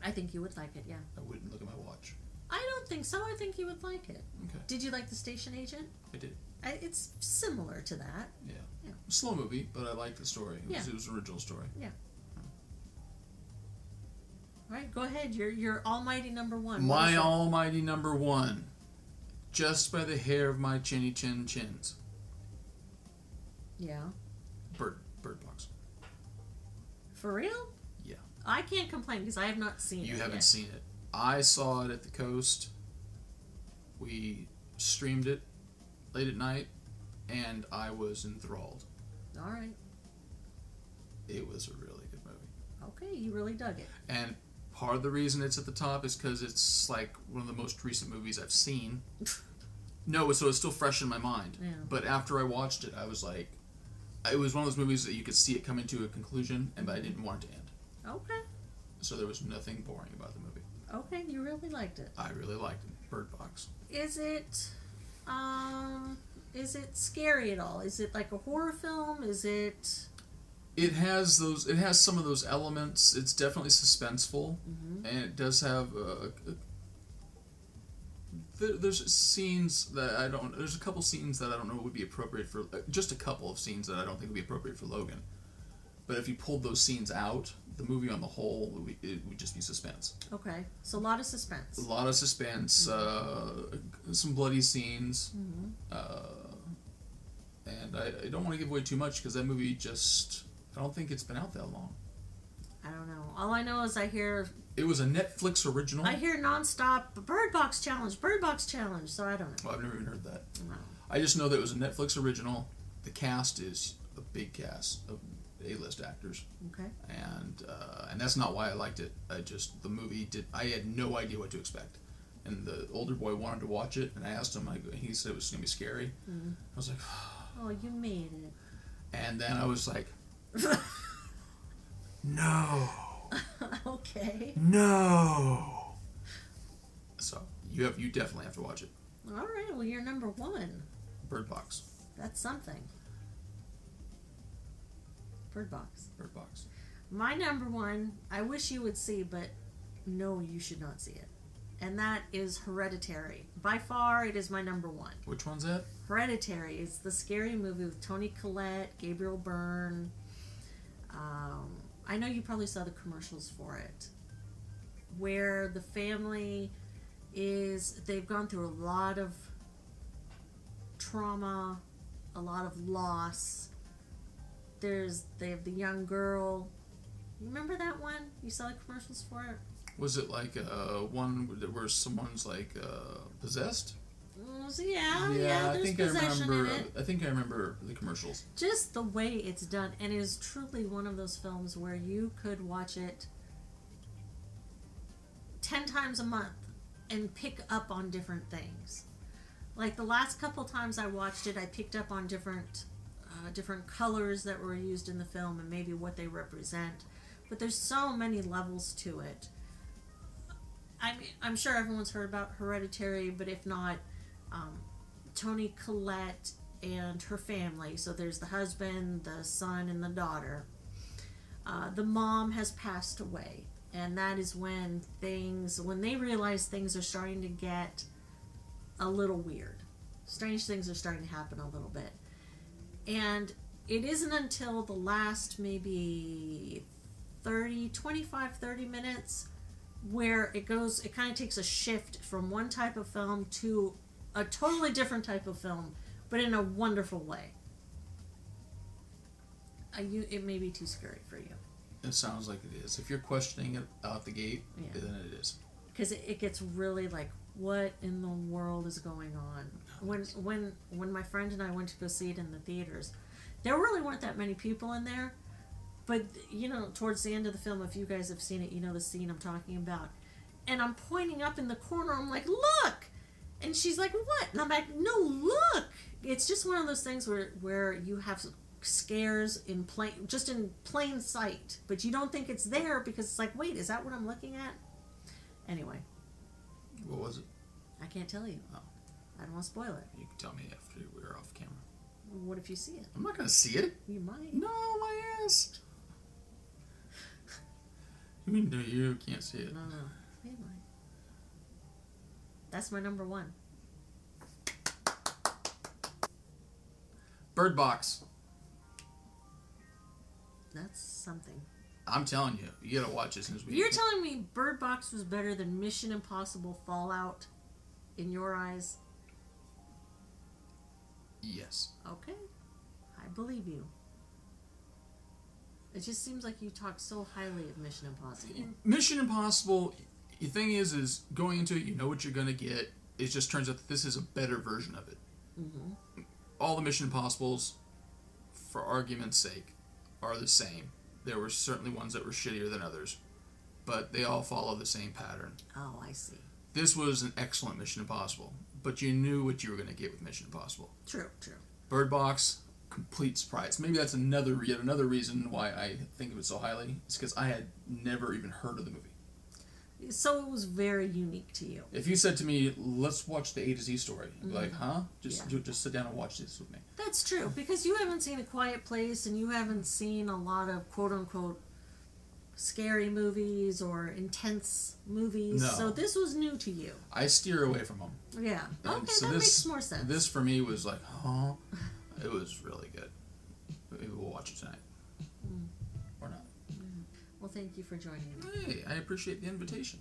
I think you would like it, yeah. I wouldn't look at my watch. I don't think so. I think you would like it. Okay. Did you like The Station Agent? I did. It's similar to that. Yeah. Yeah. Slow movie, but I liked the story. It was an original story. Yeah. All right, go ahead. Your almighty number 1. My almighty number 1. Just by the hair of my chinny chin chins. Yeah. Bird Box. For real? Yeah. I can't complain because I have not seen it. You haven't seen it. I saw it at the coast. We streamed it late at night, and I was enthralled. All right. It was a really good movie. Okay, you really dug it. And part of the reason it's at the top is because it's like one of the most recent movies I've seen. No, so it's still fresh in my mind. Yeah. But after I watched it, I was like, it was one of those movies that you could see it coming to a conclusion, but I didn't want it to end. Okay. So there was nothing boring about the movie. Okay, you really liked it. I really liked it. Bird Box. Is it scary at all? Is it like a horror film? Is it? It has some of those elements. It's definitely suspenseful, and it does have there's scenes that I don't. There's a couple scenes that I don't know would be appropriate for. Just a couple of scenes that I don't think would be appropriate for Logan. But if you pulled those scenes out, the movie on the whole it would just be suspense. Okay, so a lot of suspense. A lot of suspense. Some bloody scenes. And I don't want to give away too much because that movie just. I don't think it's been out that long. I don't know. All I know is I hear... It was a Netflix original. I hear nonstop, Bird Box Challenge, so I don't know. Well, I've never even heard that. No. I just know that it was a Netflix original. The cast is a big cast of A-list actors. Okay. And that's not why I liked it. The movie I had no idea what to expect. And the older boy wanted to watch it, and I asked him, he said it was going to be scary. I was like... Oh, you made it. And then I was like... No. Okay. No. So you definitely have to watch it. All right. Well, you're number 1. Bird Box. That's something. Bird Box. Bird Box. My number 1, I wish you would see, but no, you should not see it. And that is Hereditary. By far, it is my number 1. Which one's that? Hereditary is the scary movie with Toni Collette, Gabriel Byrne. I know you probably saw the commercials for it, where the family they've gone through a lot of trauma, a lot of loss. They have the young girl. You remember that one? You saw the commercials for it? Was it like one where someone's like possessed? Yeah. I There's think possession in it. I think I remember the commercials. Just the way it's done, and it is truly one of those films where you could watch it 10 times a month and pick up on different things. Like the last couple times I watched it, I picked up on different colors that were used in the film and maybe what they represent. But there's so many levels to it. I mean, I'm sure everyone's heard about Hereditary, but if not, Toni Collette and her family. So there's the husband, the son, and the daughter. The mom has passed away, and that is when they realize things are starting to get a little weird. Strange things are starting to happen a little bit. And it isn't until the last maybe 30 minutes where it kind of takes a shift from one type of film to a totally different type of film, but in a wonderful way. It may be too scary for you. It sounds like it is. If you're questioning it out the gate, then it is. Because it gets really like, what in the world is going on? When my friend and I went to go see it in the theaters, there really weren't that many people in there. But, towards the end of the film, if you guys have seen it, you know the scene I'm talking about. And I'm pointing up in the corner, I'm like, look! And she's like, what? And I'm like, no, look! It's just one of those things where you have scares in plain sight. But you don't think it's there because it's like, wait, is that what I'm looking at? Anyway. What was it? I can't tell you. Oh. I don't want to spoil it. You can tell me after we're off camera. What if you see it? I'm not going to see it. You might. No, my ass. You mean you can't see it? No. You might. That's my number one. Bird Box. That's something. I'm telling you, you gotta watch it as soon as we. You're telling me Bird Box was better than Mission Impossible Fallout in your eyes? Yes. Okay. I believe you. It just seems like you talk so highly of Mission Impossible. Mission Impossible, the thing is going into it, you know what you're gonna get. It just turns out that this is a better version of it. Mm-hmm. All the Mission Impossibles, for argument's sake, are the same. There were certainly ones that were shittier than others, but they all follow the same pattern. Oh, I see. This was an excellent Mission Impossible, but you knew what you were going to get with Mission Impossible. True. Bird Box, complete surprise. Maybe that's yet another reason why I think of it so highly. It's because I had never even heard of the movie. So it was very unique to you. If you said to me, let's watch the A to Z story, I'd be like, huh? Just sit down and watch this with me. That's true, because you haven't seen A Quiet Place and you haven't seen a lot of quote-unquote scary movies or intense movies. No. So this was new to you. I steer away from them. Yeah. And okay, that makes more sense. This for me was like, huh? It was really good. Maybe we'll watch it tonight. Or not. Well, thank you for joining me. Hey, I appreciate the invitation.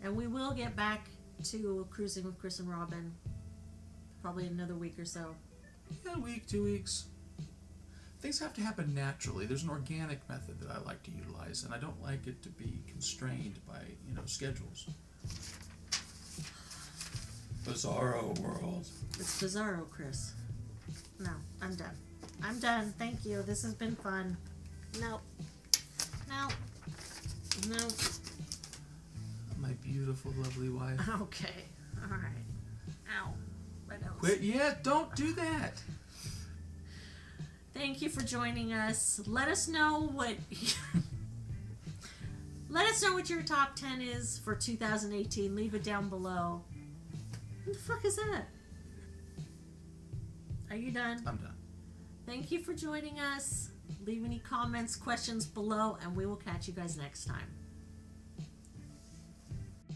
And we will get back to Cruising with Chris and Robyn probably another week or so. Yeah, a week, 2 weeks. Things have to happen naturally. There's an organic method that I like to utilize, and I don't like it to be constrained by, schedules. Bizarro world. It's bizarro, Chris. No, I'm done. I'm done. Thank you. This has been fun. No. My beautiful, lovely wife. Okay. All right. Ow. My nose. Quit yet. Don't do that. Thank you for joining us. Let us know what your top 10 is for 2018. Leave it down below. What the fuck is that? Are you done? I'm done. Thank you for joining us. Leave any comments, questions below, and we will catch you guys next time.